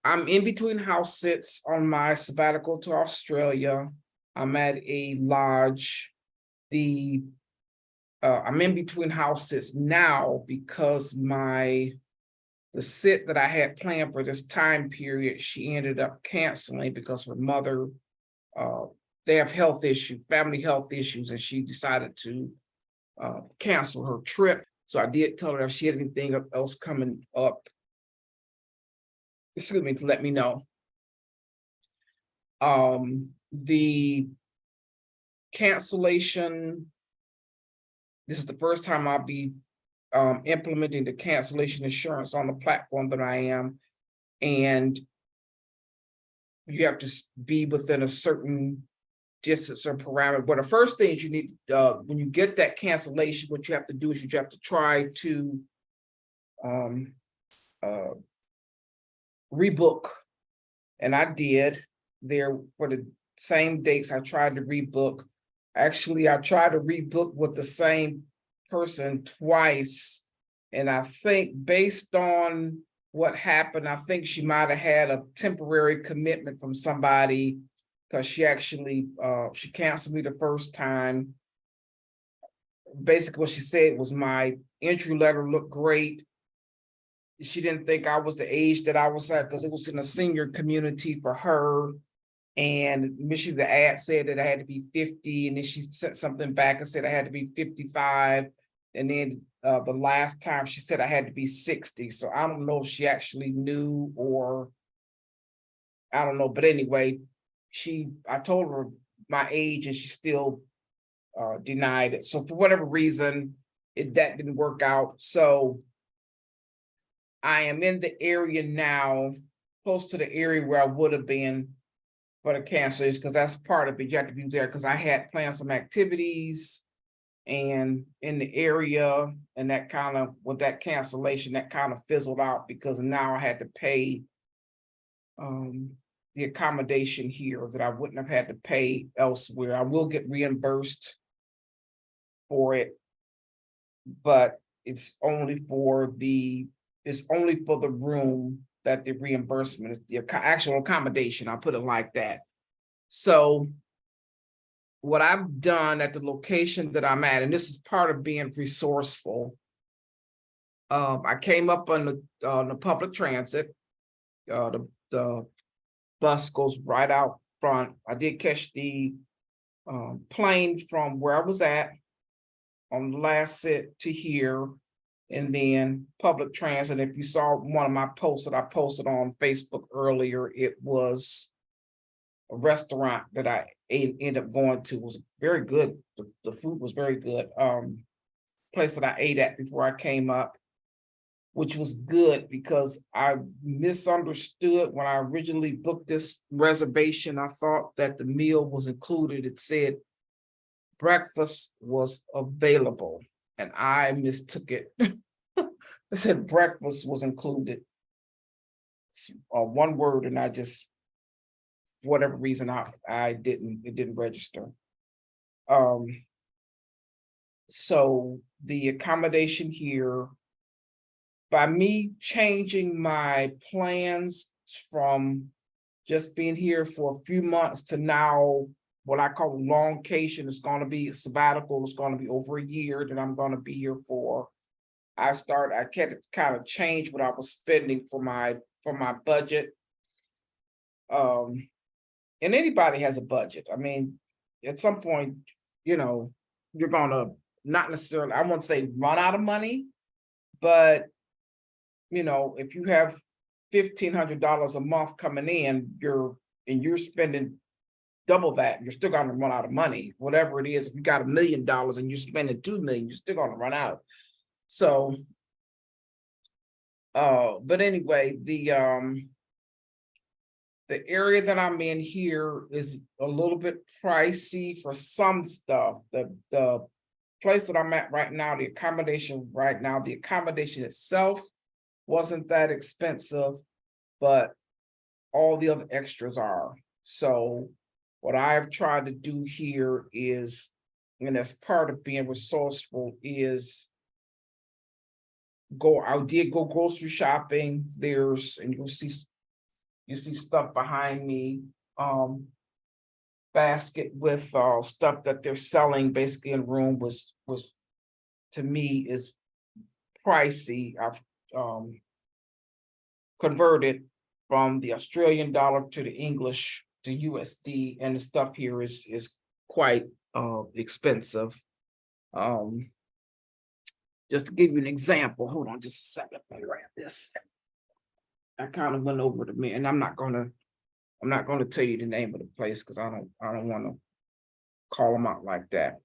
I'm in between house sits on my sabbatical to Australia. I'm at a lodge. The I'm in between house sits now because the sit that I had planned for this time period, she ended up canceling because her mother, uh, they have family health issues, and she decided to cancel her trip. So I did tell her if she had anything else coming up, excuse me, to let me know. The cancellation, this is the first time I'll be implementing the cancellation insurance on the platform that I am. And you have to be within a certain distance or parameter. But the first thing is you need, when you get that cancellation, what you have to do is you have to try to rebook. And I did. There for the same dates I tried to rebook. Actually, I tried to rebook with the same person twice. And I think based on what happened, I think she might have had a temporary commitment from somebody, because she actually she canceled me the first time. Basically, what she said was my entry letter looked great. She didn't think I was the age that I was at because it was in a senior community for her. And Michigan, the ad said that I had to be 50, and then she sent something back and said I had to be 55. And then the last time she said I had to be 60. So I don't know if she actually knew, or I don't know. But anyway, I told her my age and she still denied it. So for whatever reason, that didn't work out. So I am in the area now, close to the area where I would have been for the cancers, because that's part of it. You have to be there because I had planned some activities and in the area, and that kind of, with that cancellation, that kind of fizzled out because now I had to pay the accommodation here that I wouldn't have had to pay elsewhere. I will get reimbursed for it, but it's only for the room that the reimbursement is, the actual accommodation. I'll put it like that. So what I've done at the location that I'm at, and this is part of being resourceful, I came up on the public transit. The bus goes right out front. I did catch the plane from where I was at on the last sit to here, and then public transit. If you saw one of my posts that I posted on Facebook earlier, it was a restaurant that I ended up going to. It was very good. The food was very good. Place that I ate at before I came up, which was good because I misunderstood when I originally booked this reservation. I thought that the meal was included. It said breakfast was available, and I mistook it. It said breakfast was included. It's, one word, and I just, for whatever reason, it didn't register. So the accommodation here, by me changing my plans from just being here for a few months to now what I call a longcation, is going to be a sabbatical. It's going to be over a year that I'm going to be here for. I had to kind of change what I was spending for my budget. And anybody has a budget. I mean, at some point, you're gonna not necessarily, I won't say run out of money, but if you have $1,500 a month coming in, you're spending double that, you're still gonna run out of money. Whatever it is, if you got $1 million and you're spending 2 million, you're still gonna run out. So, but anyway, the area that I'm in here is a little bit pricey for some stuff. The place that I'm at right now, the accommodation itself wasn't that expensive, but all the other extras are. So what I've tried to do here is, and as part of being resourceful, is I did go grocery shopping. And you'll see You see stuff behind me, basket with stuff that they're selling basically in room was to me is pricey. I've converted from the Australian dollar to the English to USD, and the stuff here is quite expensive. Just to give you an example, hold on just a second. Let me grab this. I kind of went over to me, and I'm not gonna tell you the name of the place because I don't want to call them out like that.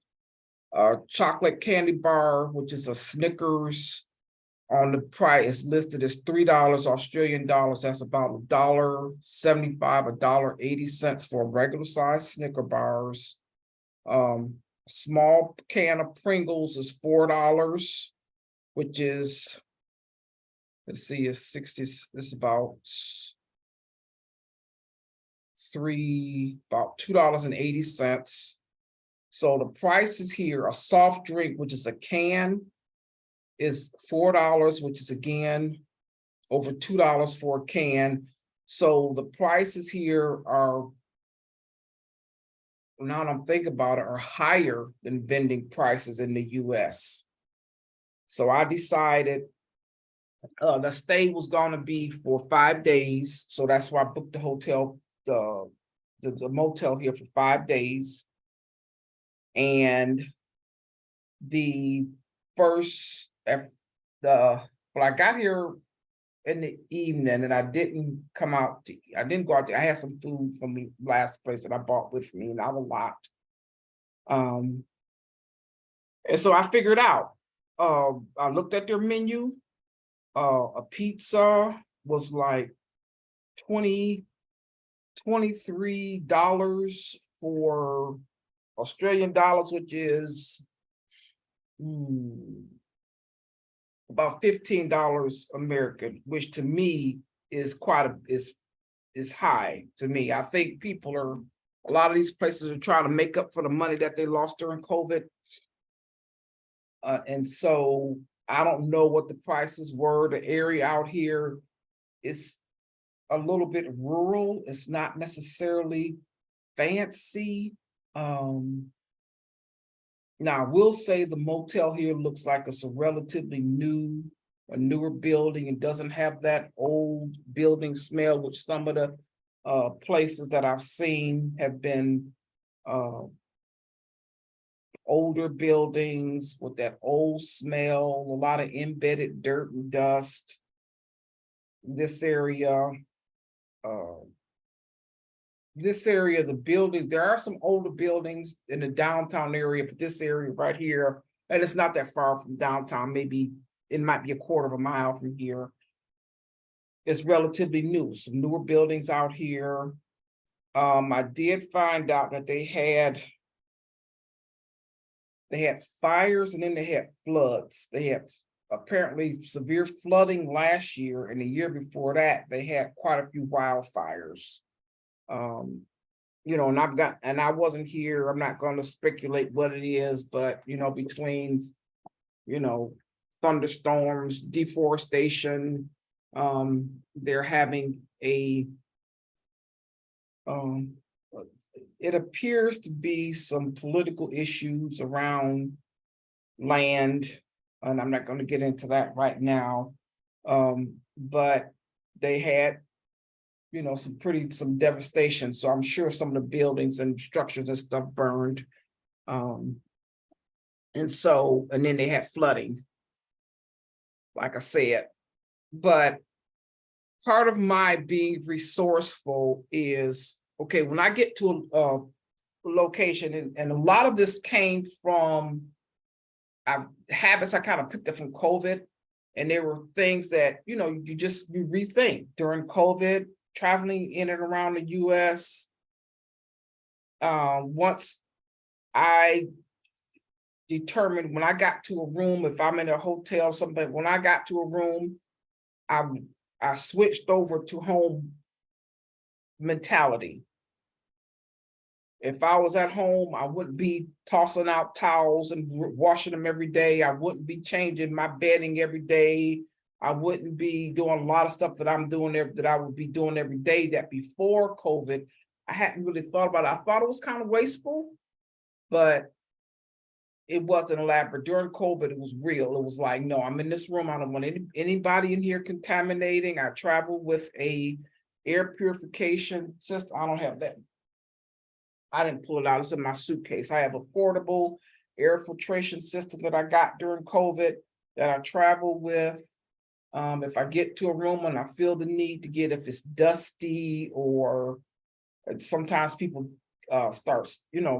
Chocolate candy bar, which is a Snickers, on the price listed as $3 Australian dollars. That's about $1.75, $1.80 for a regular size Snicker bars. Small can of Pringles is $4, which is, let's see, is 60. It's about $2.80. So the prices here, a soft drink, which is a can, is $4, which is again over $2 for a can. So the prices here are, now that I'm thinking about it, are higher than vending prices in the US. So I decided the stay was going to be for 5 days. So that's why I booked the hotel, the motel here for 5 days. And the first, when I got here in the evening, and I didn't go out there. I had some food from the last place that I bought with me, not a lot. And so I figured out, I looked at their menu. A pizza was like $23 for Australian dollars, which is about $15 American, which to me is is high to me. I think a lot of these places are trying to make up for the money that they lost during COVID. And so I don't know what the prices were. The area out here is a little bit rural. It's not necessarily fancy. Now, I will say the motel here looks like it's a relatively newer building. It doesn't have that old building smell, which some of the places that I've seen have been older buildings with that old smell, a lot of embedded dirt and dust. This area, the buildings, there are some older buildings in the downtown area, but this area right here, and it's not that far from downtown, maybe it might be a quarter of a mile from here. It's relatively new, some newer buildings out here. I did find out that they had fires and then they had floods. They had apparently severe flooding last year, and the year before that, they had quite a few wildfires. And I wasn't here. I'm not going to speculate what it is, but between thunderstorms, deforestation, they're having it appears to be some political issues around land, and I'm not going to get into that right now. But they had some devastation. So I'm sure some of the buildings and structures and stuff burned. And then they had flooding, like I said. But part of my being resourceful is, okay, when I get to a location, and a lot of this came from habits I kind of picked up from COVID, and there were things that, you rethink during COVID, traveling in and around the US. Once I determined, when I got to a room, if I'm in a hotel or something, when I got to a room, I switched over to home mentality. If I was at home, I wouldn't be tossing out towels and washing them every day. I wouldn't be changing my bedding every day. I wouldn't be doing a lot of stuff that I'm doing there that I would be doing every day that before COVID, I hadn't really thought about it. I thought it was kind of wasteful, but it wasn't elaborate. During COVID, it was real. It was like, no, I'm in this room. I don't want anybody in here contaminating. I travel with a air purification system. I don't have that. I didn't pull it out. It's in my suitcase. I have a portable air filtration system that I got during COVID that I travel with. If I get to a room and I feel the need to get, if it's dusty or sometimes people start,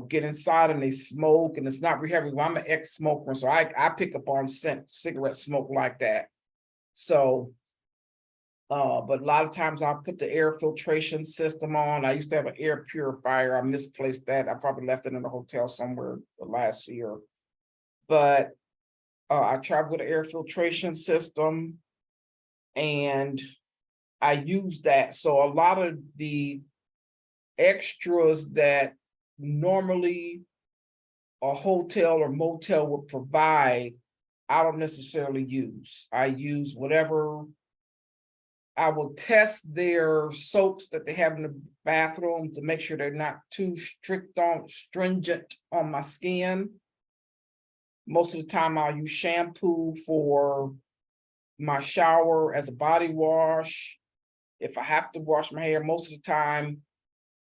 get inside and they smoke and it's not really heavy. Well, I'm an ex-smoker, so I pick up on cigarette smoke like that. So, but a lot of times I'll put the air filtration system on. I used to have an air purifier. I misplaced that. I probably left it in a hotel somewhere last year. But I travel with an air filtration system and I use that. So a lot of the extras that normally a hotel or motel would provide, I don't necessarily use. I use whatever. I will test their soaps that they have in the bathroom to make sure they're not too stringent on my skin. Most of the time I'll use shampoo for my shower as a body wash. If I have to wash my hair, most of the time,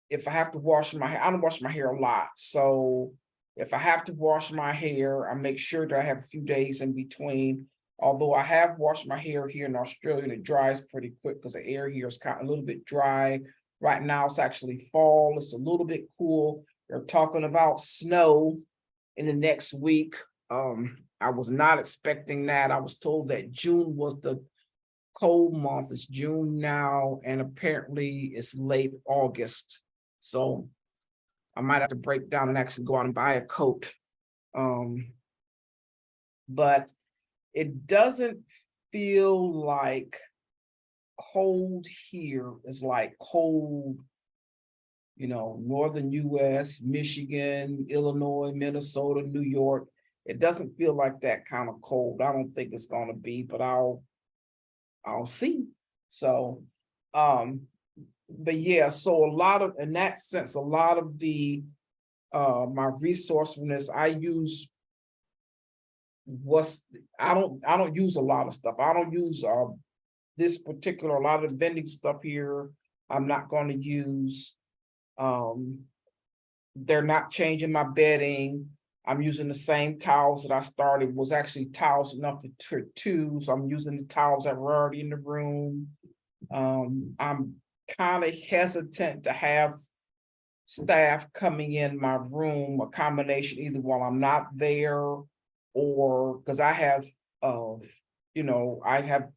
if I have to wash my hair, I don't wash my hair a lot. So if I have to wash my hair, I make sure that I have a few days in between. Although I have washed my hair here in Australia, and it dries pretty quick because the air here is kind of a little bit dry. Right now it's actually fall. It's a little bit cool. They're talking about snow in the next week. I was not expecting that. I was told that June was the cold month. It's June now, and apparently it's late August. So I might have to break down and actually go out and buy a coat. But it doesn't feel like cold here is like cold, northern US, Michigan, Illinois, Minnesota, New York. It doesn't feel like that kind of cold. I don't think it's going to be, but I'll see. So, but yeah, so in that sense, a lot of the, my resourcefulness, I use I don't use a lot of stuff. I don't use, this particular, a lot of the vending stuff here, I'm not going to use. They're not changing my bedding. I'm using the same towels that I started, was actually towels enough for two. So I'm using the towels that were already in the room. I'm kind of hesitant to have staff coming in my room, a combination either while I'm not there or because I have, I have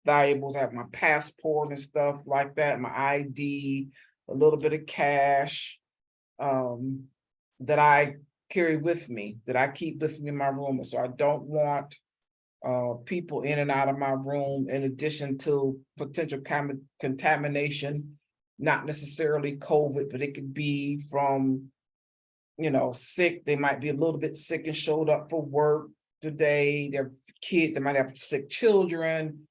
valuables, I have my passport and stuff like that, my ID, a little bit of cash, that I carry with me, that I keep with me in my room. So I don't want people in and out of my room, in addition to potential contamination, not necessarily COVID, but it could be from, sick. They might be a little bit sick and showed up for work today. Their kids, they might have sick children,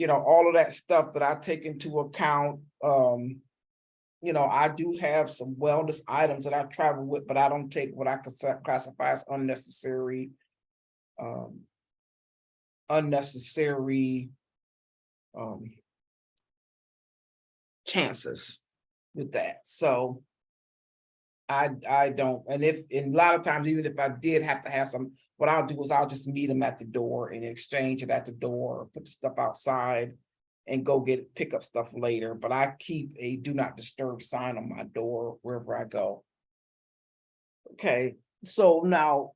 all of that stuff that I take into account. I do have some wellness items that I travel with, but I don't take what I could classify as unnecessary chances with that. So I don't, and a lot of times, even if I did have to have some, what I'll do is I'll just meet them at the door and exchange it at the door, put the stuff outside and go pick up stuff later. But I keep a do not disturb sign on my door wherever I go. Okay, so now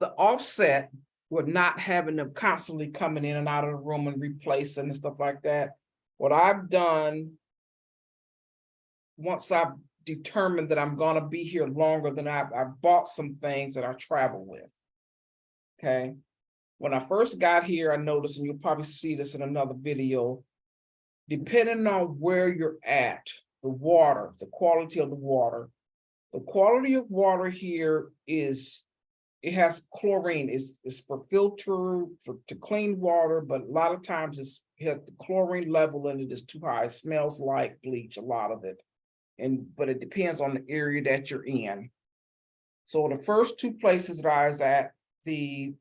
the offset with not having them constantly coming in and out of the room and replacing and stuff like that. What I've done, once I've determined that I'm going to be here longer than I've bought some things that I travel with. Okay. When I first got here, I noticed, and you'll probably see this in another video, depending on where you're at, the water, the quality of water here is it has chlorine. It's for filter to clean water, but a lot of times it has the chlorine level in it is too high. It smells like bleach, a lot of it. But it depends on the area that you're in. So the first two places that I was at, the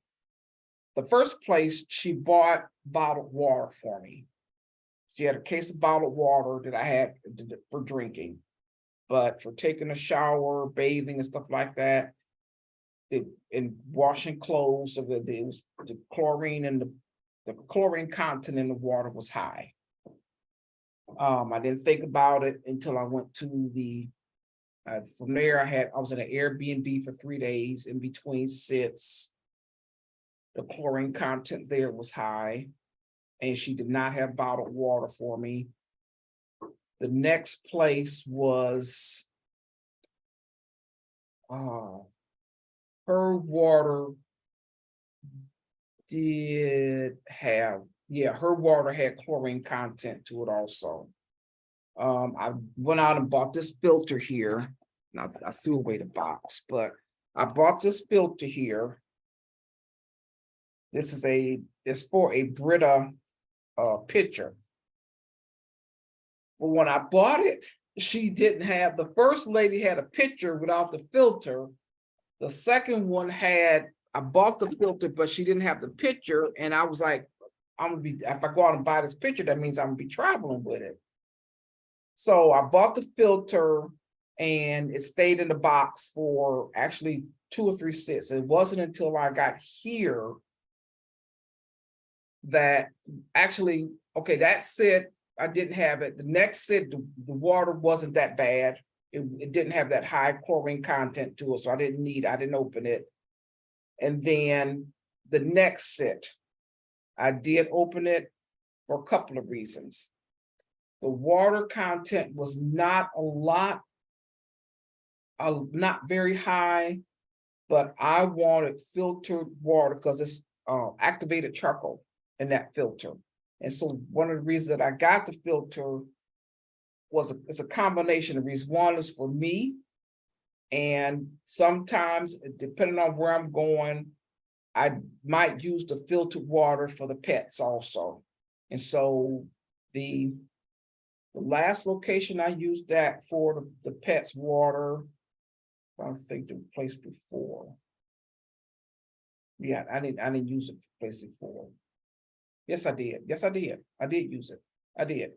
first place, she bought bottled water for me. She had a case of bottled water that I had for drinking, but for taking a shower, bathing and stuff like that, and washing clothes, so that it was the chlorine and the chlorine content in the water was high. I didn't think about it until I went to from there. I was in an Airbnb for 3 days. In between sits, the chlorine content there was high, and she did not have bottled water for me. The next place was her water did have, her water had chlorine content to it also. I went out and bought this filter here. Now I threw away the box, but I bought this filter here. This is it's for a Brita pitcher. But when I bought it, she didn't have, the first lady had a pitcher without the filter. The second one I bought the filter, but she didn't have the pitcher. And I was like, if I go out and buy this pitcher, that means I'm gonna be traveling with it. So I bought the filter and it stayed in the box for actually 2 or 3 sits. It wasn't until I got here that actually, okay, that sit, I didn't have it. The next sit, the water wasn't that bad. It didn't have that high chlorine content to it, so I didn't open it. And then the next sit, I did open it for a couple of reasons. The water content was not not very high, but I wanted filtered water because it's activated charcoal in that filter. And so one of the reasons that I got the filter it's a combination of reasons. One is for me, and sometimes, depending on where I'm going, I might use the filtered water for the pets also. And so the last location I used that for the pets water, I think the place before. Yeah, I didn't use it for place before. Yes, I did. Yes, I did. I did use it. I did.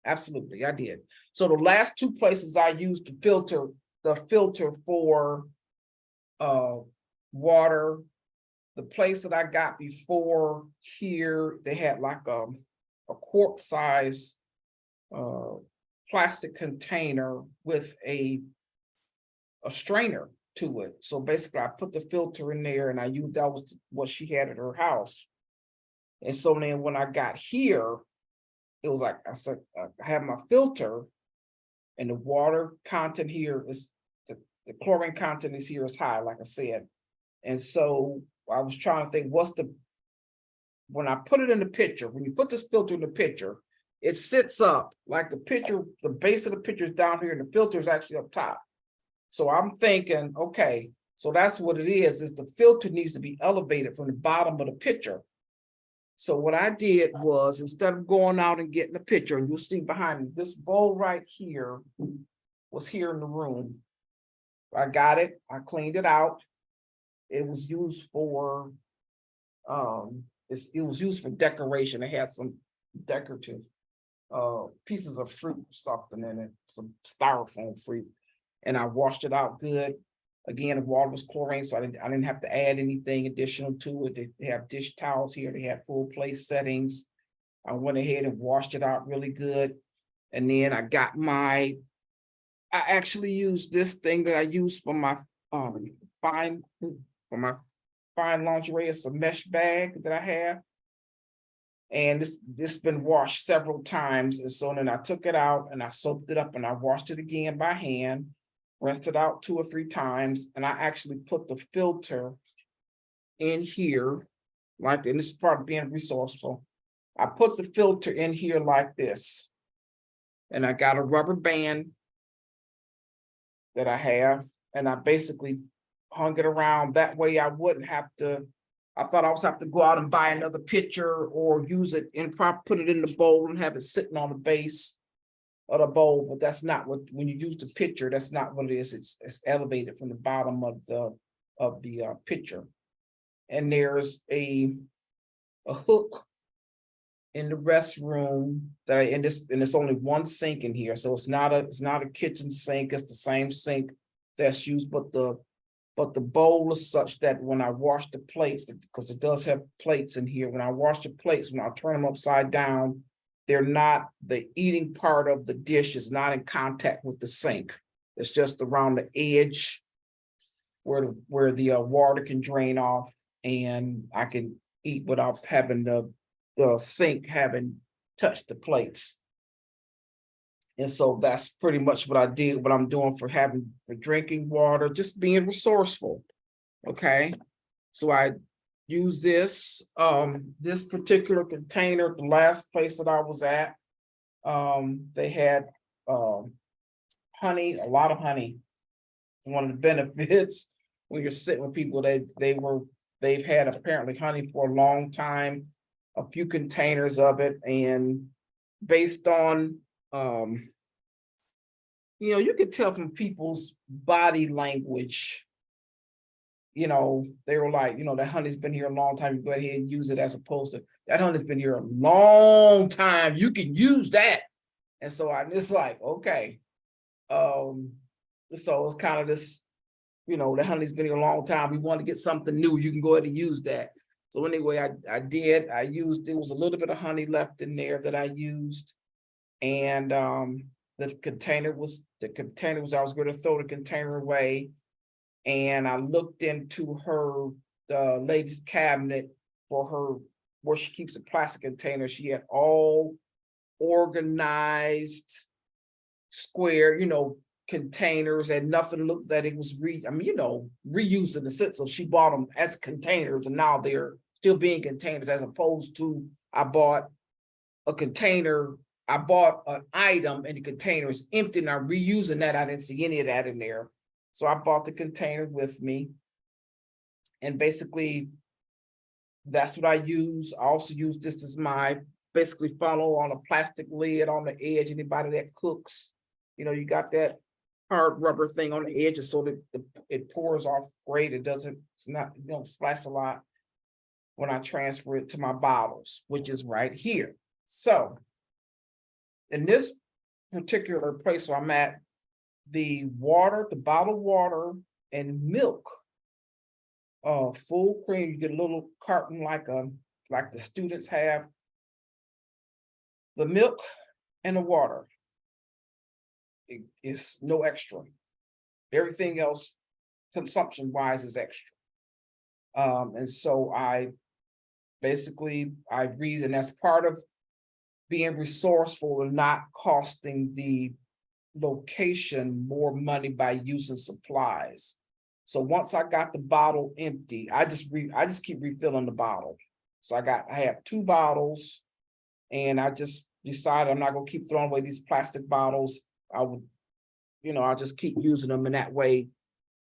Absolutely, I did. So the last 2 places I used the filter for water, the place that I got before here, they had like a quart size plastic container with a strainer to it. So basically I put the filter in there and I used, that was what she had at her house. And so then when I got here, it was like I said, I have my filter and the water content here is the chlorine content is here is high, like I said. And so I was trying to think, when I put it in the pitcher, when you put this filter in the pitcher, it sits up like the pitcher, the base of the pitcher is down here and the filter is actually up top. So I'm thinking, okay, so that's what it is the filter needs to be elevated from the bottom of the pitcher. So what I did was, instead of going out and getting a pitcher, and you'll see behind me, this bowl right here was here in the room. I got it, I cleaned it out. It was used for, it was used for decoration. It had some decorative pieces of fruit, something in it, some styrofoam fruit. And I washed it out good. Again, the water was chlorine, so I didn't have to add anything additional to it. They have dish towels here. They have full place settings. I went ahead and washed it out really good. And then I actually used this thing that I use for my fine lingerie. It's a mesh bag that I have. And this been washed several times. And so then I took it out and I soaked it up and I washed it again by hand. Rinsed it out 2 or 3 times, and I actually put the filter in here, like, and this is part of being resourceful. I put the filter in here like this, and I got a rubber band that I have, and I basically hung it around. That way I wouldn't have to, I thought I was have to go out and buy another pitcher or use it and put it in the bowl and have it sitting on the base of the bowl, but that's not what, when you use the pitcher, that's not what it is. It's elevated from the bottom of the pitcher. And there's a hook in the restroom that and it's only one sink in here, so it's not a kitchen sink. It's the same sink that's used, but the bowl is such that when I wash the plates, because it does have plates in here, when I wash the plates, when I turn them upside down, they're not, the eating part of the dish is not in contact with the sink. It's just around the edge where the water can drain off, and I can eat without having the sink having touched the plates. And so that's pretty much what I did, what I'm doing for drinking water, just being resourceful. Okay. So I use this particular container. The last place that I was at, they had honey, a lot of honey. One of the benefits when you're sitting with people, they've had apparently honey for a long time, a few containers of it, and based on you could tell from people's body language, they were like, that honey's been here a long time, you go ahead and use it, as opposed to that honey's been here a long time, you can use that. And so I'm just like, okay. So it's kind of this, the honey's been here a long time, we want to get something new, you can go ahead and use that. So anyway, I used, there was a little bit of honey left in there that I used. And the container was, I was going to throw the container away. And I looked into her lady's cabinet for her, where she keeps a plastic container. She had all organized, square, containers, and nothing looked that it was reused in the sense. So she bought them as containers, and now they're still being containers, as opposed to I bought a container, I bought an item and the container is empty and I'm reusing that. I didn't see any of that in there. So I bought the container with me. And basically, that's what I use. I also use this as my basically funnel on a plastic lid on the edge. Anybody that cooks, you got that hard rubber thing on the edges so that it pours off great. It's not, splash a lot when I transfer it to my bottles, which is right here. So in this particular place where I'm at, the bottled water and milk, full cream, you get a little carton like the students have. The milk and the water, it is no extra. Everything else, consumption wise, is extra. And so I reason that's part of being resourceful and not costing the location more money by using supplies. So once I got the bottle empty, I just keep refilling the bottle. So I have 2 bottles, and I just decided I'm not gonna keep throwing away these plastic bottles. I'll just keep using them, and that way,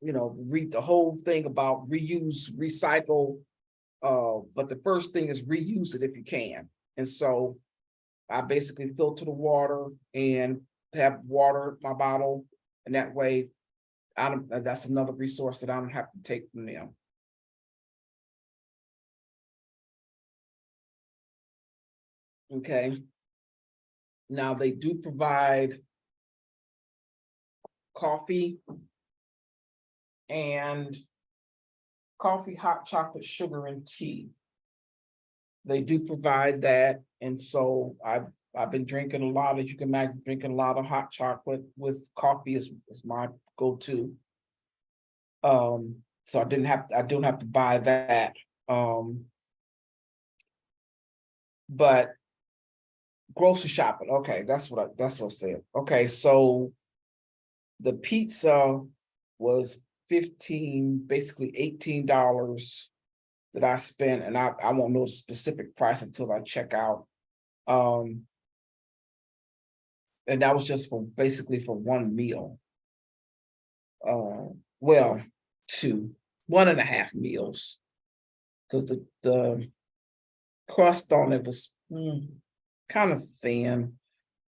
read the whole thing about reuse, recycle. But the first thing is reuse it if you can. And so I basically filter the water and have water in my bottle, and that way that's another resource that I don't have to take from them. Okay. Now they do provide coffee, hot chocolate, sugar, and tea. They do provide that, and so I've been drinking a lot, as you can imagine, drinking a lot of hot chocolate with coffee is my go-to. So I don't have to buy that. But grocery shopping, okay, that's what I said. Okay, so the pizza was basically $18 that I spent, and I won't know the specific price until I check out. And that was just basically for one meal. Well, 2, 1.5 meals, because the crust on it was kind of thin.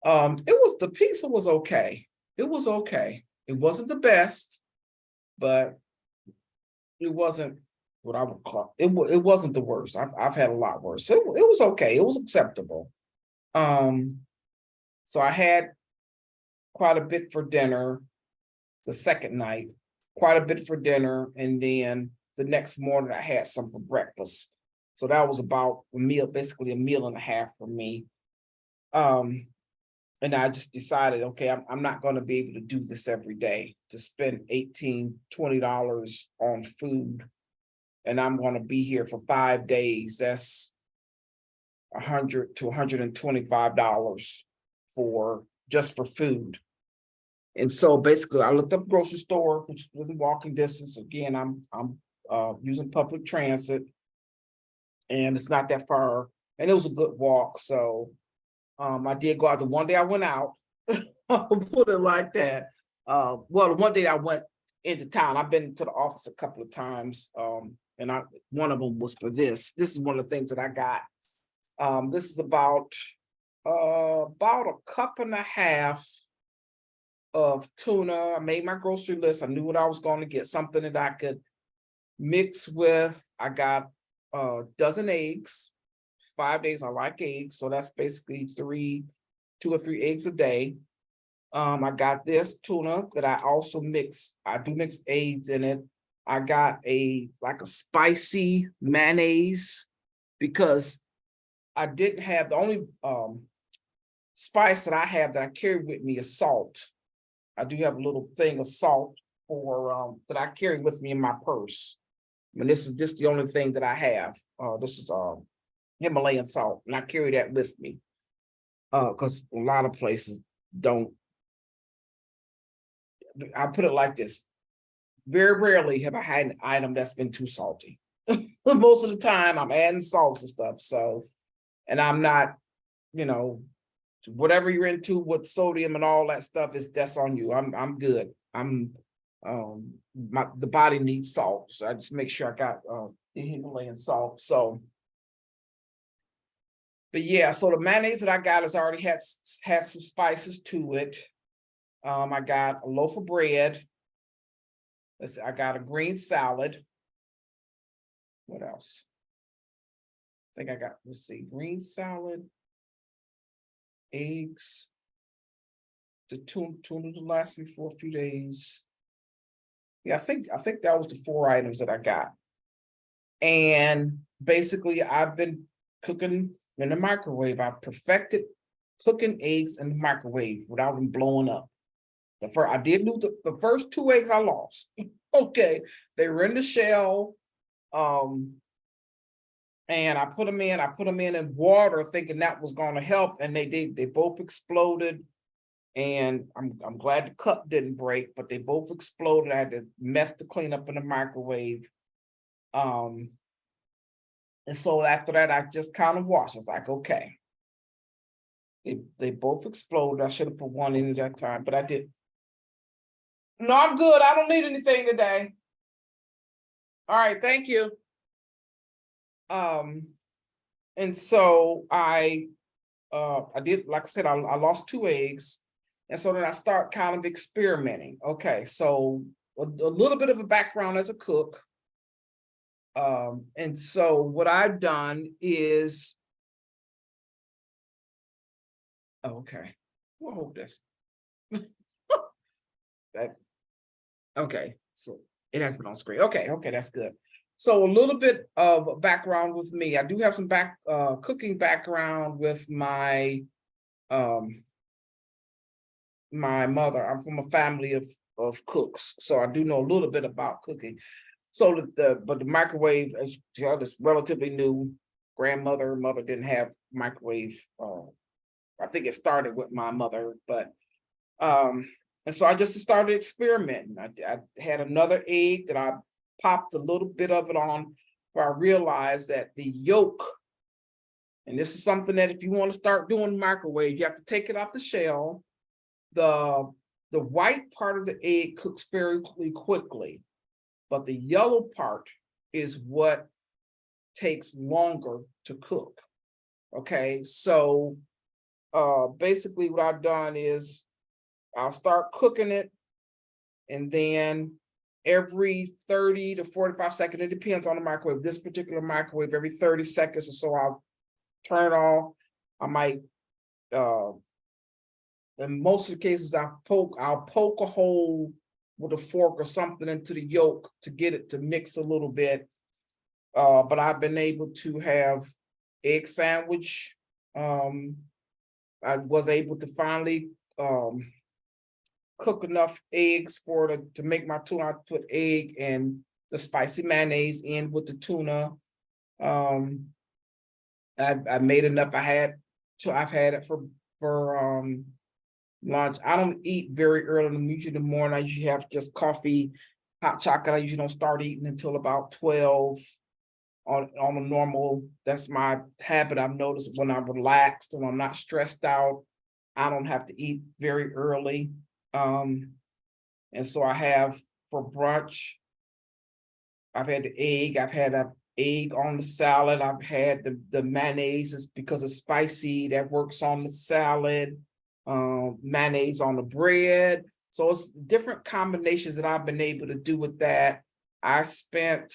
The pizza was okay. It was okay. It wasn't the best, but it wasn't what I would call it. It wasn't the worst. I've had a lot worse. So it was okay. It was acceptable. Um, so I had quite a bit for dinner the second night, quite a bit for dinner, and then the next morning I had some for breakfast. So that was about a meal, basically a meal and a half for me. Um, and I just decided, okay, I'm not going to be able to do this every day, to spend $18, $20 on food, and I'm going to be here for 5 days. That's $100 to $125 for just for food. And so basically I looked up grocery store, which was walking distance. Again, I'm using public transit, and it's not that far, and it was a good walk. So I did go out. The one day I went out, I'll put it like that. Well, the one day I went into town. I've been to the office a couple of times, and one of them was for this. This is one of the things that I got. This is about a cup and a half of tuna. I made my grocery list. I knew what I was going to get, something that I could mix with. I got a dozen eggs, 5 days. I like eggs, so that's basically 2 or 3 eggs a day. I got this tuna that I also mix. I do mix eggs in it. I got a spicy mayonnaise, because I didn't have the only spice that I have that I carry with me is salt. I do have a little thing of salt for that I carry with me in my purse. I mean, this is just the only thing that I have. This is Himalayan salt, and I carry that with me because a lot of places don't. I put it like this: very rarely have I had an item that's been too salty. Most of the time, I'm adding salt and stuff. So, and I'm not, you know, whatever you're into with sodium and all that stuff, that's on you. I'm good. The body needs salt, so I just make sure I got the Himalayan salt. So, but yeah, so the mayonnaise that I got has already has some spices to it. I got a loaf of bread. I got a green salad. What else? I think I got, let's see, green salad, eggs, the tuna to last me for a few days. Yeah, I think that was the 4 items that I got. And basically I've been cooking in the microwave. I perfected cooking eggs in the microwave without them blowing up. I did lose the first 2 eggs I lost. Okay, they were in the shell. And I put them in water thinking that was going to help, and they did. They both exploded. And I'm glad the cup didn't break, but they both exploded. I had to mess to clean up in the microwave. And so after that, I just kind of watched. I was like, okay. They both exploded. I should have put one in at that time, but I did. No, I'm good. I don't need anything today. All right, thank you. And so I did, like I said, I lost 2 eggs. And so then I start kind of experimenting. Okay, so a little bit of a background as a cook. And so what I've done is, okay, we'll hold this. Okay, so it has been on screen. Okay, that's good. So a little bit of background with me. I do have some cooking background with my my mother. I'm from a family of cooks, so I do know a little bit about cooking. So but the microwave, as you know, is relatively new. Mother didn't have microwave. I think it started with my mother, but and so I just started experimenting. I had another egg that I popped a little bit of it on, where I realized that the yolk, and this is something that if you want to start doing microwave, you have to take it off the shell. The white part of the egg cooks very quickly. but the yellow part is what takes longer to cook. Okay, so basically what I've done is I'll start cooking it, and then every 30 to 45 seconds, it depends on the microwave. This particular microwave, every 30 seconds or so, I'll turn it off. I might, in most of the cases, I'll poke a hole with a fork or something into the yolk to get it to mix a little bit. But I've been able to have egg sandwich. I was able to finally cook enough eggs to make my tuna. I put egg and the spicy mayonnaise in with the tuna. I made enough. I've had it for lunch. I don't eat very early. Usually in the morning, I usually have just coffee, hot chocolate. I usually don't start eating until about 12 on a normal. That's my habit. I've noticed when I'm relaxed and I'm not stressed out, I don't have to eat very early. And so I have for brunch, I've had the egg, I've had an egg on the salad, I've had the mayonnaise is because it's spicy, that works on the salad, mayonnaise on the bread. So it's different combinations that I've been able to do with that. I spent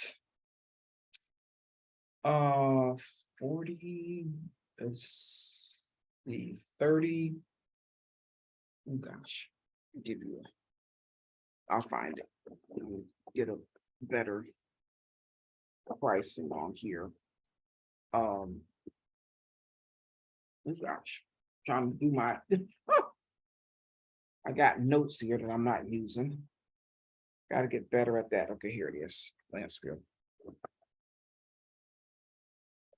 40, it's the 30, oh gosh, I'll find it, get a better pricing on here. Oh gosh, trying to do my I got notes here that I'm not using. Got to get better at that. Okay, here it is. Lansfield.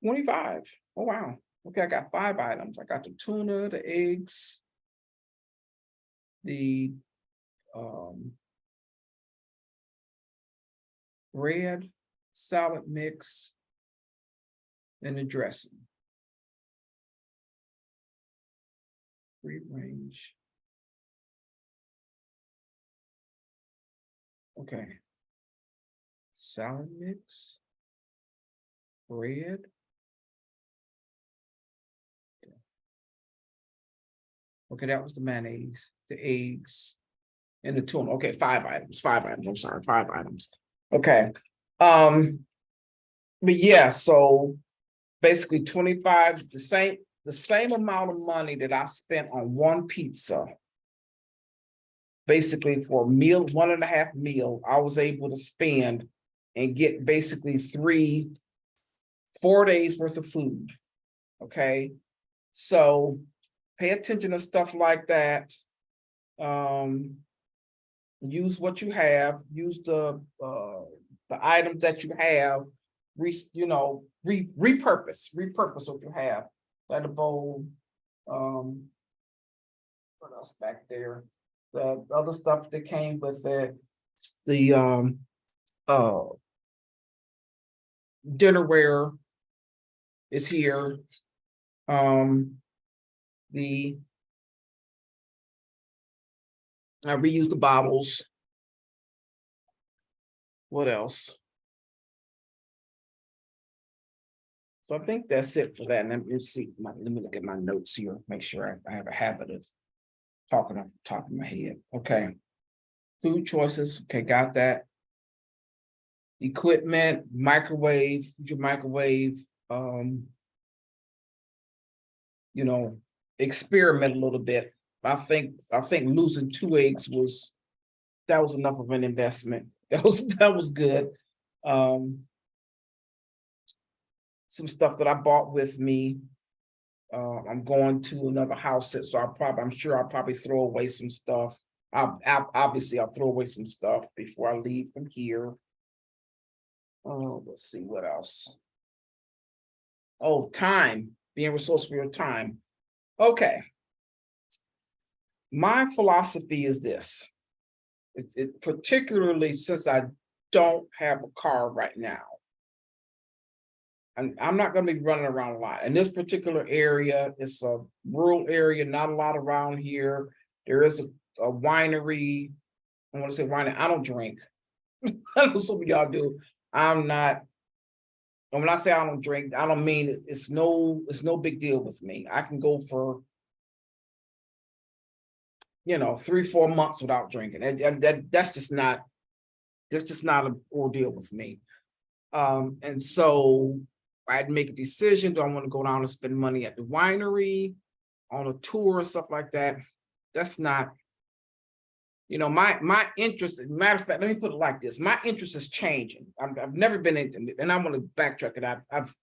25. Oh wow. Okay, I got 5 items. I got the tuna, the eggs, the bread, salad mix, and the dressing. Free range. Okay. Salad mix, bread. Okay, that was the mayonnaise, the eggs, and the tuna. Okay, 5 items, 5 items. I'm sorry, 5 items. Okay. But yeah, so basically 25, the same amount of money that I spent on one pizza. Basically for a meal, 1.5 meal, I was able to spend and get basically 4 days worth of food. Okay. So pay attention to stuff like that. Use what you have, use the items that you have, repurpose what you have. Like a bowl, what else back there? The other stuff that came with it, the dinnerware is here. I reused the bottles. What else? So I think that's it for that. Let me see. Let me look at my notes here. Make sure I have a habit of talking off the top of my head. Okay. Food choices. Okay, got that. Equipment, microwave, your microwave. Experiment a little bit. I think losing 2 eggs was enough of an investment. That was good. Some stuff that I bought with me. I'm going to another house, so I'm sure I'll probably throw away some stuff. Obviously I'll throw away some stuff before I leave from here. Oh, let's see what else. Oh, time, being resourceful for your time. Okay. My philosophy is this. It particularly since I don't have a car right now. I'm not going to be running around a lot. In this particular area, it's a rural area, not a lot around here. There is a winery. I want to say winery. I don't drink. I know some of y'all do. I'm not, and when I say I don't drink, I don't mean it's no big deal with me. I can go for, 3, 4 months without drinking. That's just not an ordeal with me. And so I had to make a decision. Do I want to go down and spend money at the winery on a tour and stuff like that? That's not, my interest. Matter of fact, let me put it like this: my interest is changing. I've never been in, and I want to backtrack it. I've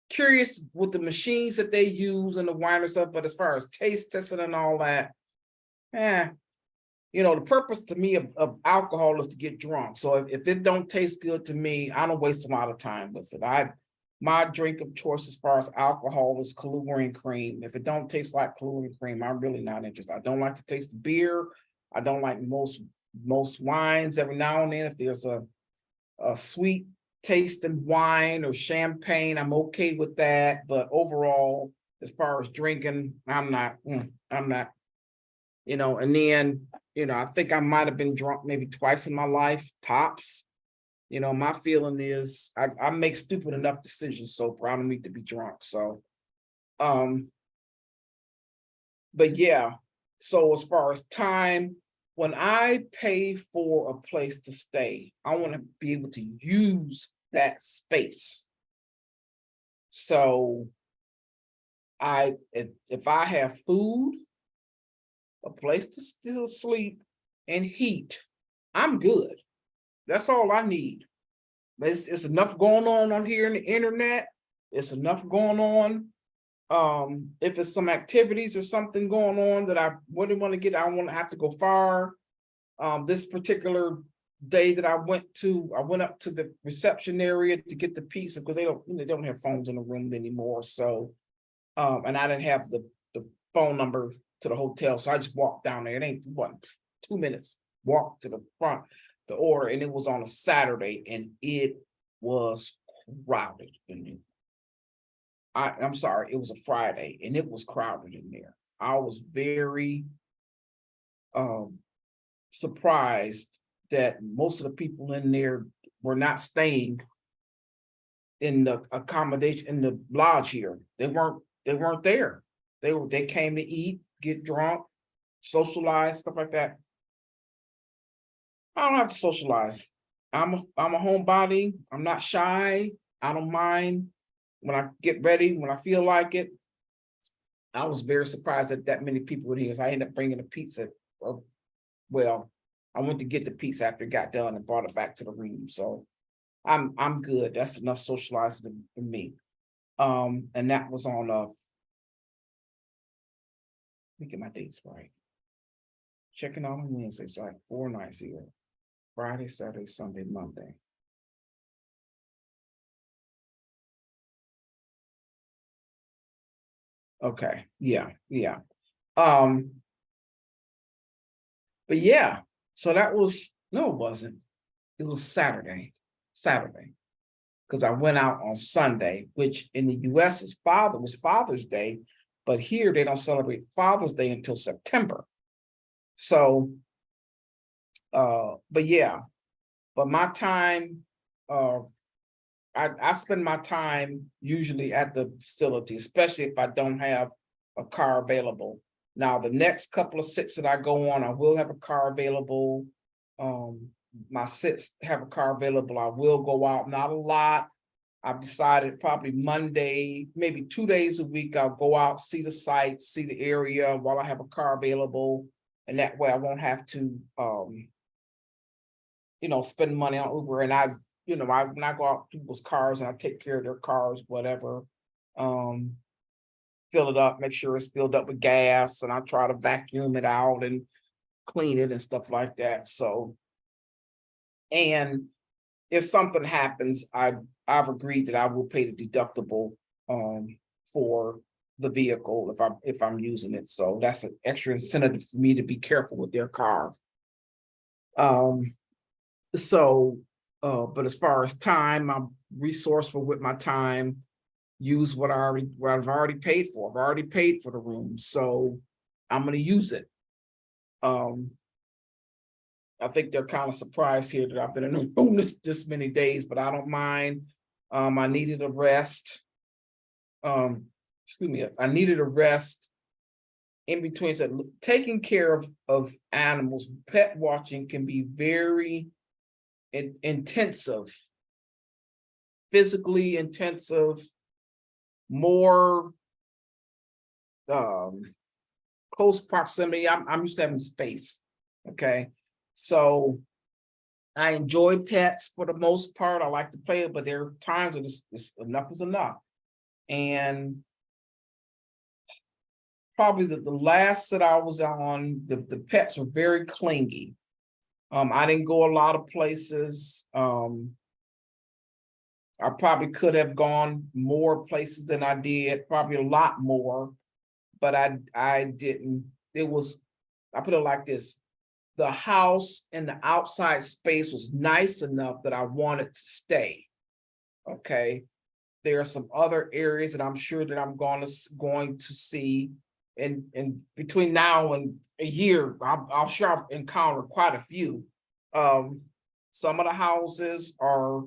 curious with the machines that they use and the wine and stuff, but as far as taste testing and all that, the purpose to me of alcohol is to get drunk. So if it don't taste good to me, I don't waste a lot of time with it. My drink of choice as far as alcohol is Kahlua and cream. If it don't taste like Kahlua and cream, I'm really not interested. I don't like to taste the beer. I don't like most wines. Every now and then, if there's a sweet tasting wine or champagne, I'm okay with that. But overall, as far as drinking, I'm not. And then, I think I might have been drunk maybe twice in my life, tops. My feeling is I make stupid enough decisions, so I don't need to be drunk. So, but yeah. So as far as time, when I pay for a place to stay, I want to be able to use that space. So if I have food, a place to still sleep, and heat, I'm good. That's all I need. It's enough going on here in the internet. It's enough going on. If it's some activities or something going on that I wouldn't want to get, I won't have to go far. This particular day that I went up to the reception area to get the pizza because they don't have phones in the room anymore. So, and I didn't have the phone number to the hotel, so I just walked down there. It ain't 2 minutes walk to the front to order, and it was on a Saturday, and it was crowded in there. I'm sorry, it was a Friday, and it was crowded in there. I was very surprised that most of the people in there were not staying in the accommodation in the lodge here. They weren't there. They came to eat, get drunk, socialize, stuff like that. I don't have to socialize. I'm a homebody. I'm not shy. I don't mind when I get ready, when I feel like it. I was very surprised that many people were here. So I ended up bringing a pizza. Well, I went to get the pizza after it got done and brought it back to the room. So I'm good. That's enough socializing for me. And that was on let me get my dates right. Checking out on Wednesday, so I had 4 nights here. Friday, Saturday, Sunday, Monday. Okay, yeah. But yeah, so that was, no, it wasn't. It was Saturday, because I went out on Sunday, which in the US was Father's Day, but here they don't celebrate Father's Day until September. So, but yeah, but my time, I spend my time usually at the facility, especially if I don't have a car available. Now, the next couple of sits that I go on, I will have a car available. My sits have a car available. I will go out, not a lot. I've decided probably Monday, maybe 2 days a week, I'll go out, see the sites, see the area while I have a car available. And that way I won't have to, spend money on Uber. And when I go out to people's cars and I take care of their cars, whatever, fill it up, make sure it's filled up with gas, and I try to vacuum it out and clean it and stuff like that. So, and if something happens, I've agreed that I will pay the deductible for the vehicle if I'm using it. So that's an extra incentive for me to be careful with their car. But as far as time, I'm resourceful with my time, use what I've already paid for. I've already paid for the room, so I'm going to use it. I think they're kind of surprised here that I've been in the room this many days, but I don't mind. I needed a rest. Excuse me, I needed a rest in between. So taking care of animals, pet watching can be very intensive, physically intensive, more close proximity. I'm used to having space. Okay. So I enjoy pets for the most part. I like to play it, but there are times that enough is enough. And probably the last that I was on, the pets were very clingy. I didn't go a lot of places. I probably could have gone more places than I did, probably a lot more, but I didn't. It was, I put it like this: the house and the outside space was nice enough that I wanted to stay. Okay. There are some other areas that I'm sure that I'm going to see, and between now and a year, I'll sure I'll encounter quite a few. Some of the houses are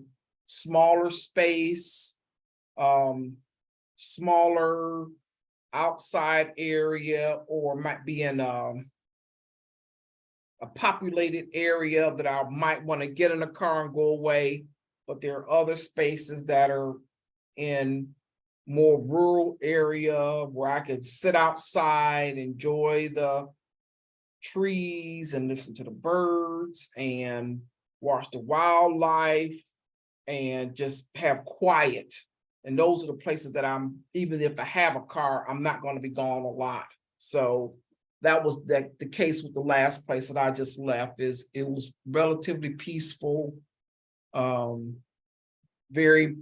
smaller space, smaller outside area, or might be in a populated area that I might want to get in a car and go away. But there are other spaces that are in more rural area where I could sit outside, enjoy the trees and listen to the birds and watch the wildlife and just have quiet. And those are the places that even if I have a car, I'm not going to be gone a lot. So that was the case with the last place that I just left. Is it was relatively peaceful, very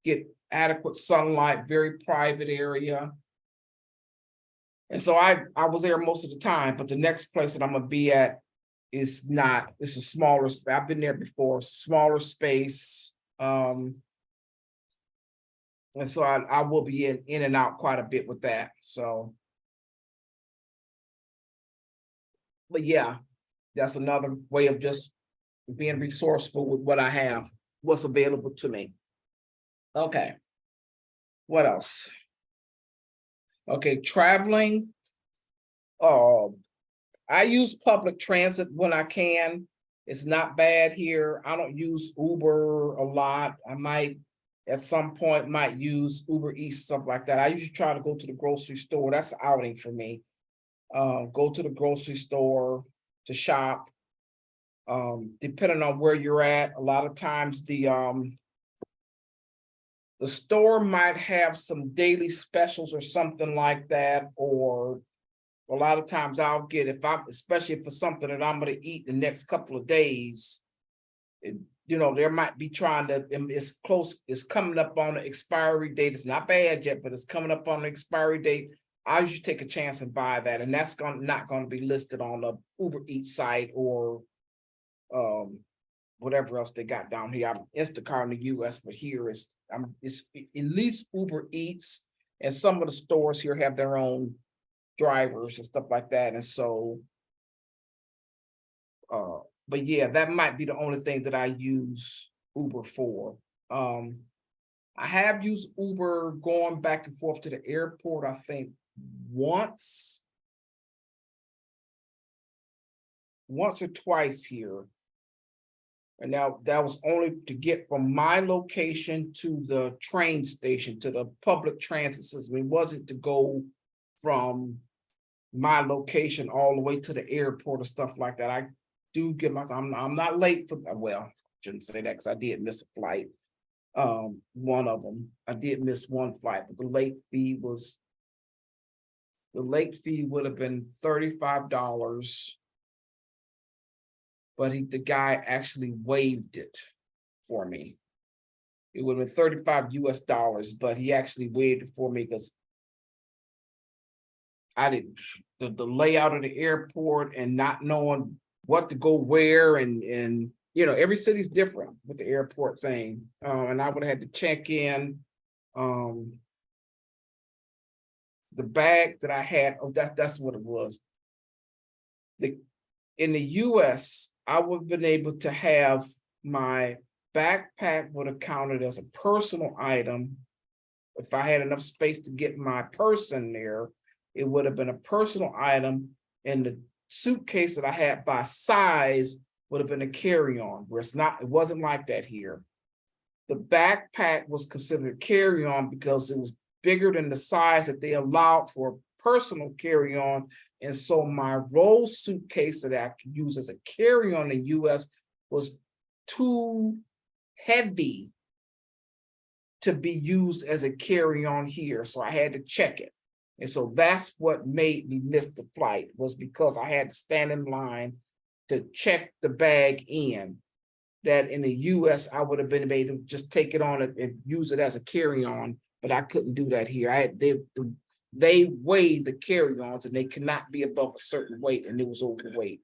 get adequate sunlight, very private area. And so I was there most of the time, but the next place that I'm gonna be at is not, it's a smaller space. I've been there before, smaller space. And so I will be in and out quite a bit with that. So, but yeah, that's another way of just being resourceful with what I have, what's available to me. Okay. What else? Okay, traveling. I use public transit when I can. It's not bad here. I don't use Uber a lot. I might at some point might use Uber Eats, stuff like that. I usually try to go to the grocery store. That's an outing for me. Go to the grocery store to shop. Depending on where you're at, a lot of times the store might have some daily specials or something like that, or a lot of times I'll get, especially for something that I'm going to eat the next couple of days, there might be it's coming up on the expiry date. It's not bad yet, but it's coming up on the expiry date. I usually take a chance and buy that, and that's not going to be listed on the Uber Eats site or whatever else they got down here. I'm Instacart in the US, but here it's at least Uber Eats, and some of the stores here have their own drivers and stuff like that. And so, but yeah, that might be the only thing that I use Uber for. I have used Uber going back and forth to the airport, I think once or twice here. And now that was only to get from my location to the train station, to the public transit system. It wasn't to go from my location all the way to the airport or stuff like that. I do get myself, I'm not late for, well, shouldn't say that because I did miss a flight. One of them, I did miss one flight, but the late fee would have been $35. But the guy actually waived it for me. It would have been $35 US, but he actually waived it for me because I didn't, the layout of the airport and not knowing what to go where, and every city's different with the airport thing. And I would have had to check in. The bag that I had, that's what it was. in the US, I would have been able to have my backpack would have counted as a personal item. If I had enough space to get my purse in there, it would have been a personal item, and the suitcase that I had by size would have been a carry-on, where it wasn't like that here. The backpack was considered carry-on because it was bigger than the size that they allowed for personal carry-on. And so my roll suitcase that I could use as a carry-on in the US was too heavy to be used as a carry-on here. So I had to check it. And so that's what made me miss the flight, was because I had to stand in line to check the bag in. That in the US, I would have been able to just take it on and use it as a carry-on, but I couldn't do that here. They weigh the carry-ons and they cannot be above a certain weight, and it was overweight.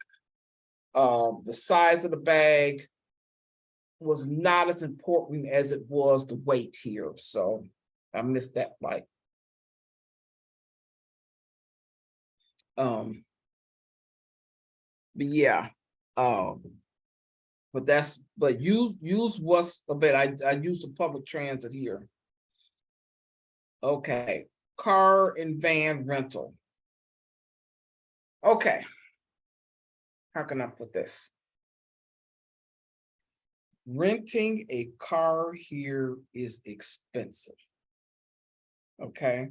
The size of the bag was not as important as it was the weight here, so I missed that flight. But yeah, but use what's a bit. I use the public transit here. Okay, car and van rental. Okay, how can I put this? Renting a car here is expensive. Okay,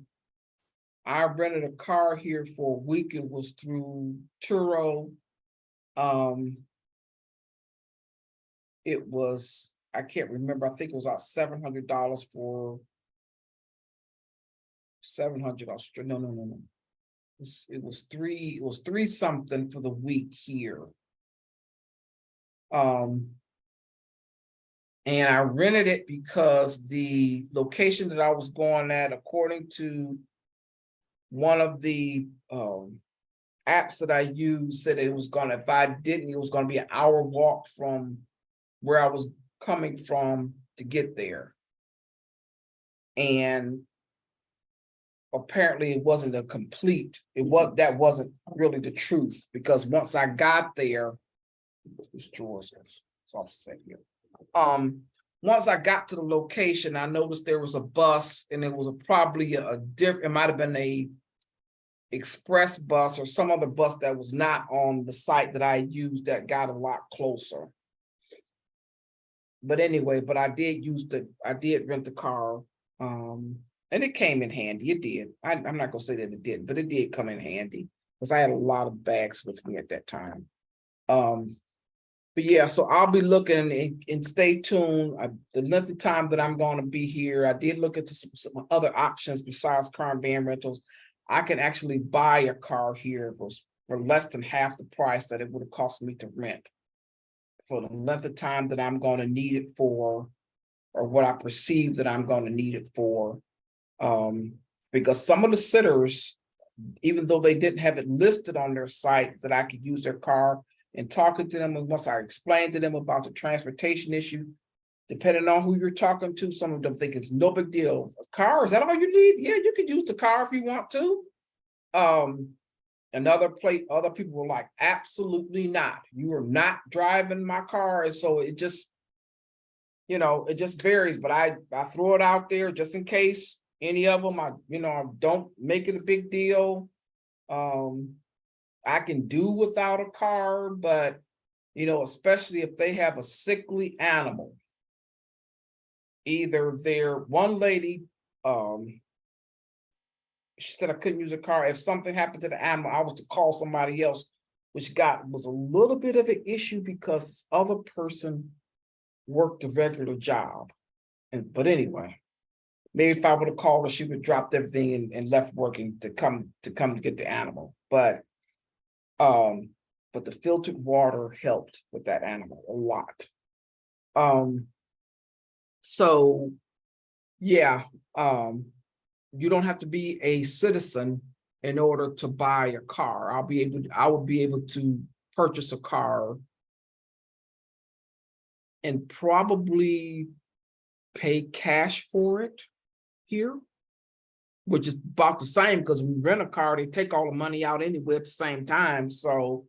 I rented a car here for a week. It was through Turo. It was, I can't remember, I think it was about $700 for 700 Australian. No. It was three something for the week here. And I rented it because the location that I was going at, according to one of the apps that I used, said it was gonna, if I didn't, it was gonna be an hour walk from where I was coming from to get there. And apparently it wasn't a complete, that wasn't really the truth, because once I got there, this drawers is offset here. Once I got to the location, I noticed there was a bus, and it was probably it might have been a express bus or some other bus that was not on the site that I used that got a lot closer. But anyway, I did rent the car, and it came in handy. It did. I'm not gonna say that it didn't, but it did come in handy because I had a lot of bags with me at that time. But yeah, so I'll be looking and stay tuned. The length of time that I'm going to be here, I did look into some other options besides car and van rentals. I can actually buy a car here for less than half the price that it would have cost me to rent, for the length of time that I'm going to need it for, or what I perceive that I'm going to need it for. Because some of the sitters, even though they didn't have it listed on their site that I could use their car, and talking to them, and once I explained to them about the transportation issue, depending on who you're talking to, some of them think it's no big deal. A car, is that all you need? Yeah, you could use the car if you want to. Other people were like, absolutely not. You are not driving my car. And so it just, it just varies. But I throw it out there just in case any of them, I don't make it a big deal. I can do without a car, but especially if they have a sickly animal. Either one lady, she said I couldn't use a car. If something happened to the animal, I was to call somebody else, which was a little bit of an issue because this other person worked a regular job. But anyway, maybe if I would have called her, she would have dropped everything and left working to come to get the animal. But the filtered water helped with that animal a lot. So yeah, you don't have to be a citizen in order to buy a car. I would be able to purchase a car and probably pay cash for it here, which is about the same, because when you rent a car, they take all the money out anyway at the same time. So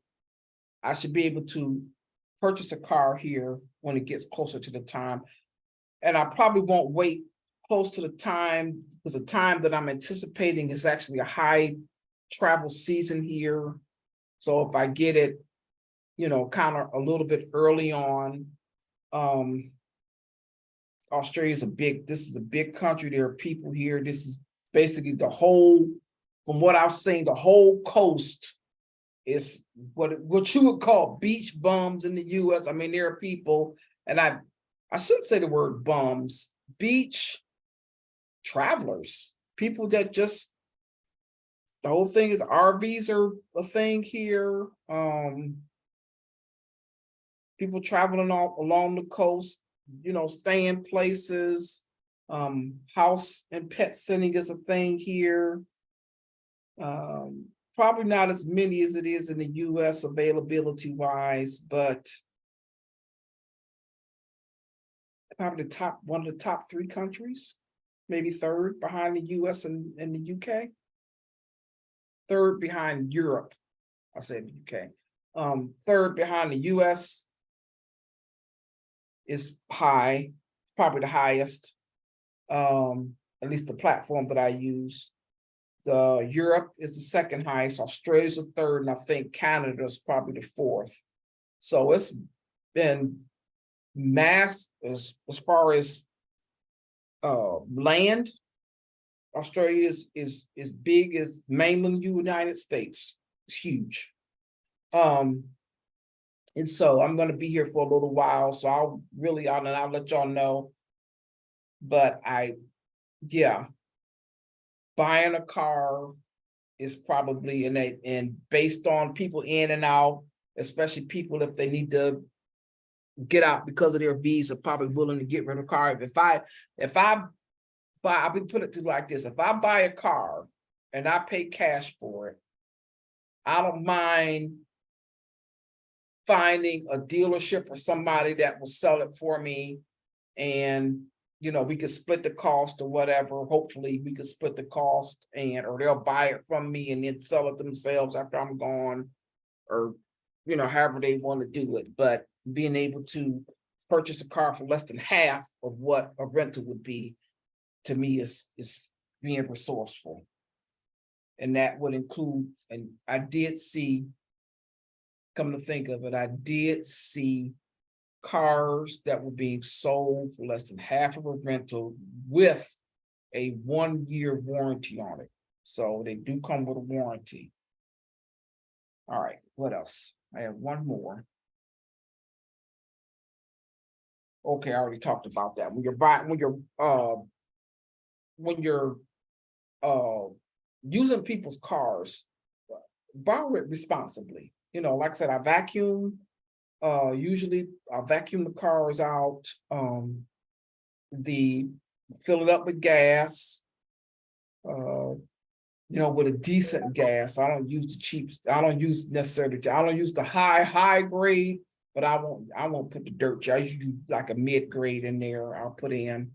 I should be able to purchase a car here when it gets closer to the time. And I probably won't wait close to the time, because the time that I'm anticipating is actually a high travel season here. So if I get it, kind of a little bit early on, this is a big country. There are people here. This is basically from what I've seen, the whole coast is what you would call beach bums in the US. I mean, there are people, and I shouldn't say the word bums, beach travelers, people that just, the whole thing is RVs are a thing here. People traveling all along the coast, staying places. House and pet sitting is a thing here. Probably not as many as it is in the US availability wise, but probably one of the top 3 countries, maybe third behind the US and the UK. Third behind Europe. I said UK. Third behind the US is high, probably the highest. At least the platform that I use. Europe is the second highest, Australia's the third, and I think Canada is probably the 4th. So it's been mass as far as land. Australia is big as mainland United States. It's huge. And so I'm going to be here for a little while, so I'll let y'all know. But buying a car is probably and based on people in and out, especially people if they need to get out because of their visa, probably willing to get rid of a car. If I buy, I would put it to like this: if I buy a car and I pay cash for it, I don't mind finding a dealership or somebody that will sell it for me, and we could split the cost or whatever. Hopefully we could split the cost, or they'll buy it from me and then sell it themselves after I'm gone, or however they want to do it. But being able to purchase a car for less than half of what a rental would be, to me, is being resourceful. And that would include, and I did see, come to think of it, I did see cars that were being sold for less than half of a rental with a 1-year warranty on it. So they do come with a warranty. All right, what else? I have one more. Okay, I already talked about that. When you're using people's cars, borrow it responsibly. Like I said, I vacuum. Usually I vacuum the cars out, fill it up with gas, with a decent gas. I don't use the cheap, I don't use the high grade, but I won't put the dirt. I use like a mid grade in there. I'll put in,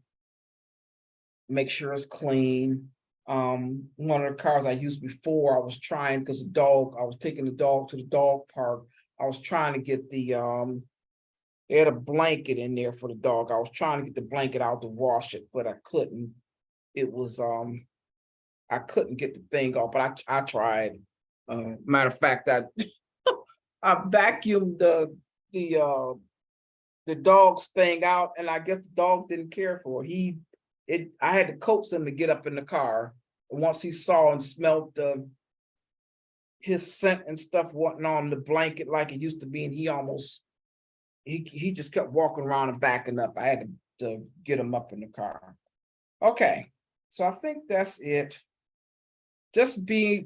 make sure it's clean. One of the cars I used before, I was trying, because I was taking the dog to the dog park. I was trying to get they had a blanket in there for the dog. I was trying to get the blanket out to wash it, but I couldn't. It was, I couldn't get the thing off, but I tried. Matter of fact, I vacuumed the dog's thing out, and I guess the dog didn't care for it. I had to coax him to get up in the car. And once he saw and smelled his scent and stuff wasn't on the blanket like it used to be, and he just kept walking around and backing up. I had to get him up in the car. Okay, so I think that's it. Just be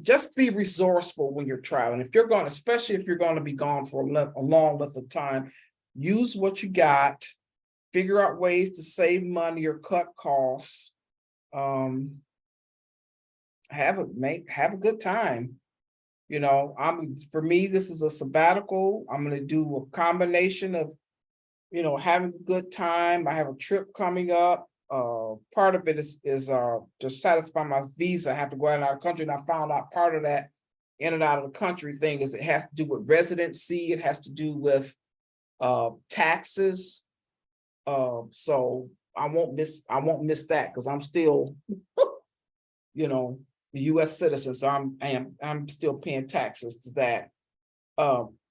resourceful when you're traveling. Especially if you're going to be gone for a long length of time, use what you got. Figure out ways to save money or cut costs. Have a good time. For me, this is a sabbatical. I'm going to do a combination of, having a good time. I have a trip coming up. Part of it is to satisfy my visa. I have to go out of the country, and I found out part of that in and out of the country thing is it has to do with residency, it has to do with taxes. So I won't miss that because I'm still, you know, the US citizen. So I'm still paying taxes to that.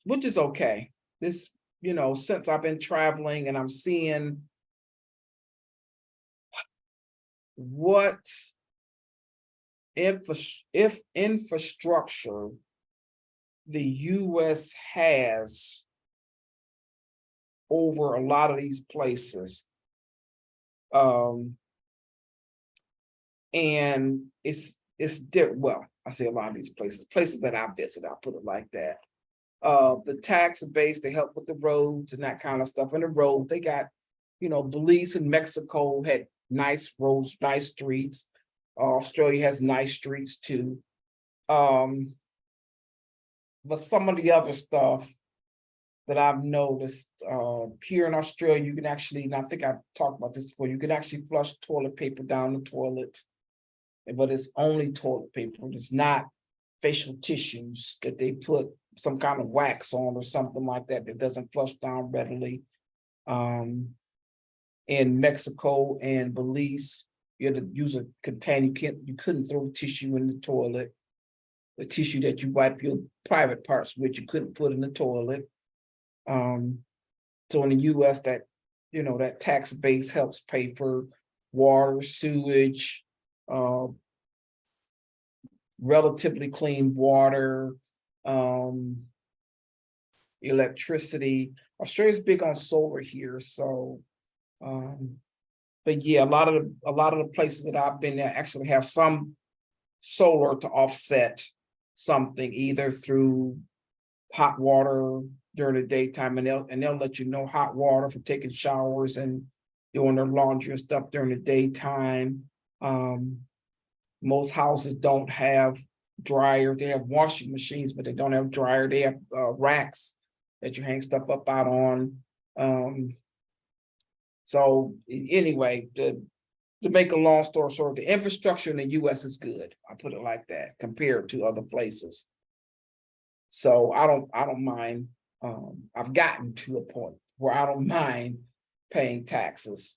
Which is okay. This, since I've been traveling and I'm seeing what if infrastructure the US has over a lot of these places. And well, I say a lot of these places that I visit, I'll put it like that. The tax base, they help with the roads and that kind of stuff. And the road, they got, Belize and Mexico had nice roads, nice streets. Australia has nice streets too. But some of the other stuff that I've noticed here in Australia, you can actually, and I think I've talked about this before, you can actually flush toilet paper down the toilet, but it's only toilet paper. It's not facial tissues that they put some kind of wax on or something like that that doesn't flush down readily. In Mexico and Belize, you had to use a container. You couldn't throw tissue in the toilet. The tissue that you wipe your private parts with, you couldn't put in the toilet. So in the US, that that tax base helps pay for water, sewage, relatively clean water, electricity. Australia's big on solar here, so but yeah, a lot of the places that I've been there actually have some solar to offset something, either through hot water during the daytime, and they'll let you know hot water for taking showers and doing their laundry and stuff during the daytime. Most houses don't have dryer. They have washing machines, but they don't have dryer. They have racks that you hang stuff up out on. So anyway, to make a long story short, the infrastructure in the US is good. I put it like that compared to other places. So I don't mind. I've gotten to a point where I don't mind paying taxes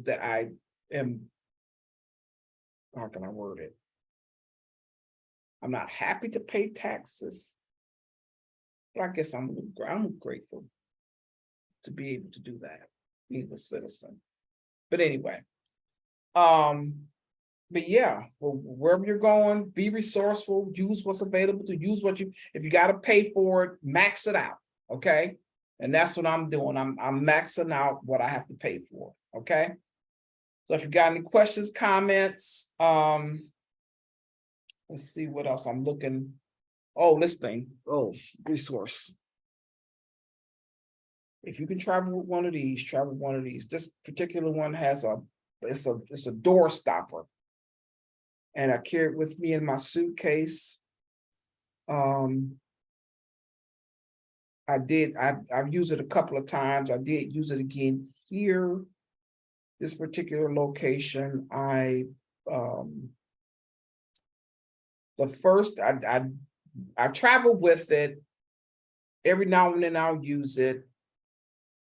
that I am, how can I word it? I'm not happy to pay taxes, but I guess I'm grateful to be able to do that, being a citizen. But anyway, but yeah, well, wherever you're going, be resourceful, use what's available to use if you got to pay for it, max it out. Okay. And that's what I'm doing. I'm maxing out what I have to pay for. Okay. So if you got any questions, comments, let's see what else I'm looking. Oh, this thing. Oh, resource. If you can travel with one of these, travel with one of these. This particular one has it's a door stopper. And I carry it with me in my suitcase. I've used it a couple of times. I did use it again here. This particular location, I travel with it. Every now and then I'll use it.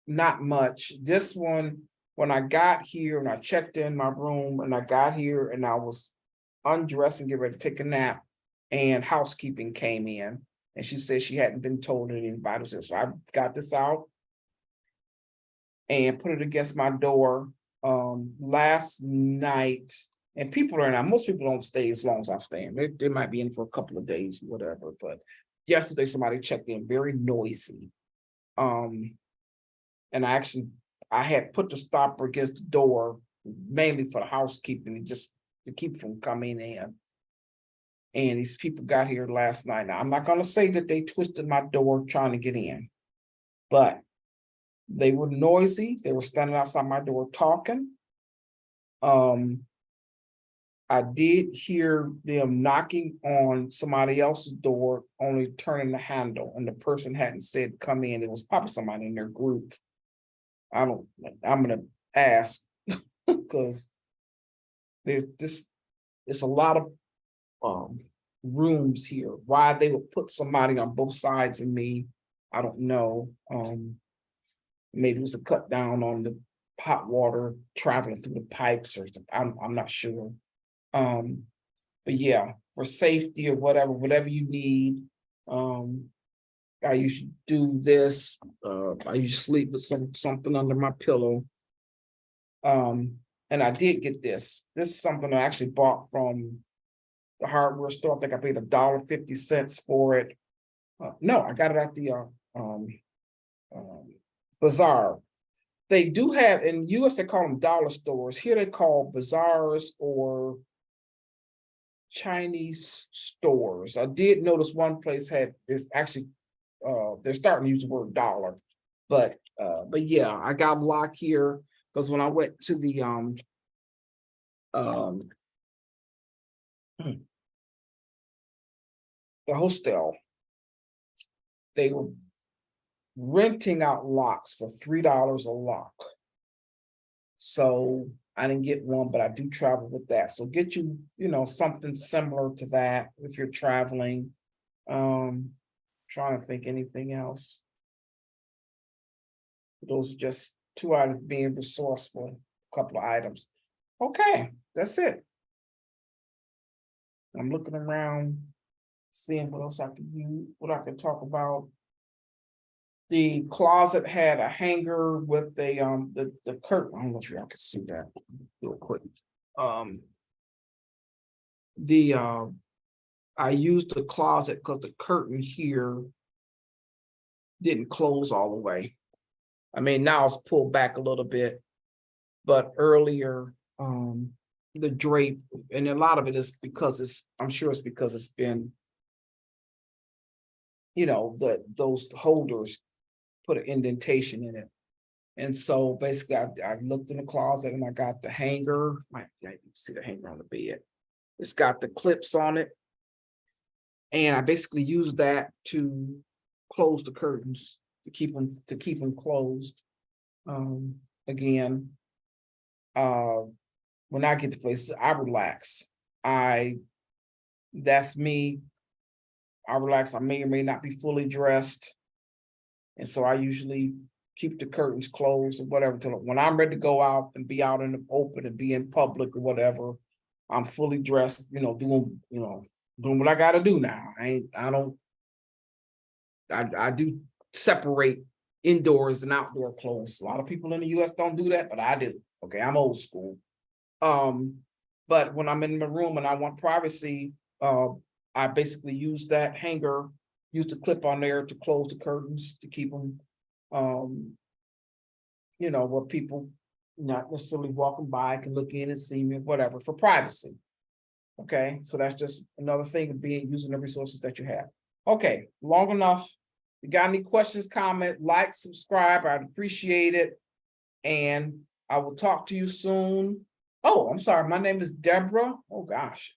Not much. This one, when I got here and I checked in my room and I got here and I was undressed and get ready to take a nap, and housekeeping came in and she said she hadn't been told anybody. So I got this out and put it against my door last night. And most people don't stay as long as I'm staying. They might be in for a couple of days, whatever. But yesterday somebody checked in, very noisy. And I had put the stopper against the door mainly for the housekeeping, just to keep from coming in. And these people got here last night. Now, I'm not going to say that they twisted my door trying to get in, but they were noisy. They were standing outside my door talking. I did hear them knocking on somebody else's door, only turning the handle, and the person hadn't said come in. It was probably somebody in their group. I'm going to ask because there's a lot of rooms here. Why they would put somebody on both sides of me, I don't know. Maybe it was a cut down on the hot water traveling through the pipes or something. I'm not sure. But yeah, for safety or whatever you need. I usually do this. I usually sleep with something under my pillow. And I did get this. This is something I actually bought from the hardware store. I think I paid $1.50 for it. No, I got it at the bazaar. They do have in US they call them dollar stores. Here they call bazaars or Chinese stores. I did notice one place had this actually they're starting to use the word dollar, but yeah, I got a lock here because when I went to the hostel, they were renting out locks for $3 a lock. So I didn't get one, but I do travel with that. So get you, something similar to that if you're traveling. Trying to think anything else. Those are just 2 items, being resourceful, a couple of items. Okay, that's it. I'm looking around, seeing what else I can use, what I can talk about. The closet had a hanger with the curtain. I don't know if y'all can see that real quick. I used the closet because the curtain here didn't close all the way. I mean, now it's pulled back a little bit, but earlier, the drape, and a lot of it is because I'm sure it's because it's been, those holders put an indentation in it. And so basically I looked in the closet and I got the hanger. You see the hanger on the bed. It's got the clips on it. And I basically used that to close the curtains, to keep them closed. Again, when I get to places, I relax. That's me. I relax. I may or may not be fully dressed. And so I usually keep the curtains closed or whatever till when I'm ready to go out and be out in the open and be in public or whatever, I'm fully dressed, doing what I gotta do now. I do separate indoors and outdoor clothes. A lot of people in the US don't do that, but I do. Okay, I'm old school. But when I'm in my room and I want privacy, I basically use that hanger, use the clip on there to close the curtains to keep them, where people not necessarily walking by can look in and see me, whatever, for privacy. Okay, so that's just another thing of using the resources that you have. Okay, long enough. If you got any questions, comment, like, subscribe, I'd appreciate it. And I will talk to you soon. Oh, I'm sorry, my name is Deborah. Oh gosh.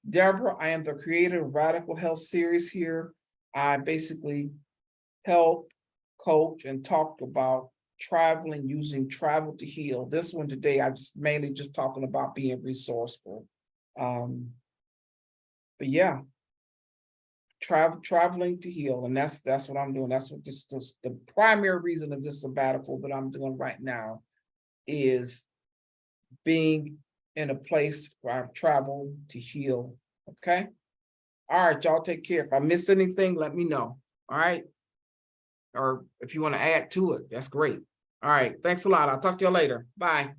Deborah, I am the creator of Radical Health series here. I basically help, coach, and talk about traveling, using travel to heal. This one today, I just mainly just talking about being resourceful. But yeah, traveling to heal, and that's what I'm doing. That's what this the primary reason of this sabbatical that I'm doing right now is being in a place where I've traveled to heal. Okay. All right, y'all take care. If I missed anything, let me know. All right. Or if you want to add to it, that's great. All right. Thanks a lot. I'll talk to you later. Bye.